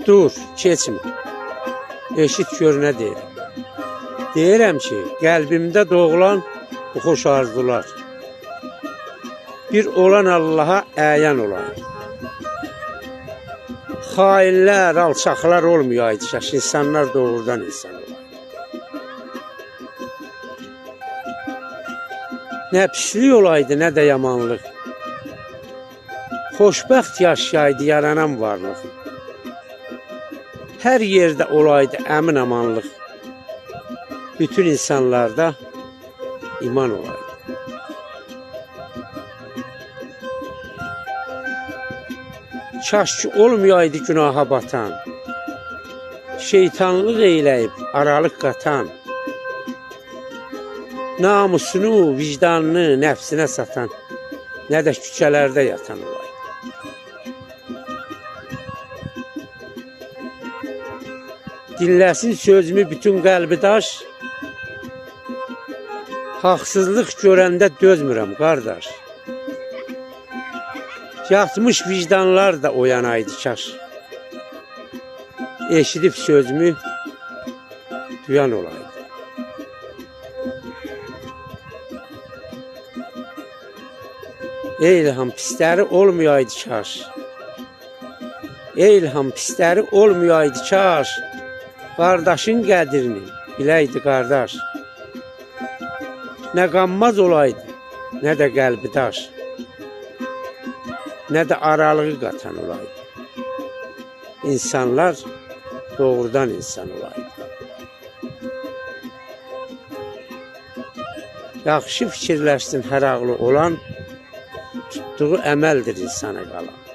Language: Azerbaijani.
dur, keçmə. Eşit gör nə deyirəm. Deyirəm ki, qəlbimdə doğulan bu xoş arzular bir olan Allaha əyan olaydı. Xainlər, alçaqlar olmayaydı kaş, insanlar doğrudan insan olaydı. Nə pislik olaydı, nə də yamanlıq. Xoşbəxt yaşaydı yaranan varlıq. Hər yerdə olaydı əmin amanlıq. Bütün insanlarda iman olaydı. Kaş ki olmayaydı günaha batan, şeytanlıq eyləyib aralıq qatan, namusunu, vicdanını nəfsinə satan, nə də küçələrdə yatan olaydı. Dinləsin sözümü bütün qəlbi daş, haqsızlıq görəndə dözmürəm qardaş. Yatmış vicdanlar da oyanaydı kaş, eşidib sözümü duyan olaydı. Ey ilham pisləri olmayaydı kaş, ey ilham pisləri olmayaydı kaş, qardaşın qədrini biləydi qardaş. Nə qanmaz olaydı, nə də qəlbi daş, nə də aralığı qatan olaydı. İnsanlar doğrudan insan olaydı. Yaxşı fikirləşsin hər ağlı olan, tutduğu əməldir insana qalan.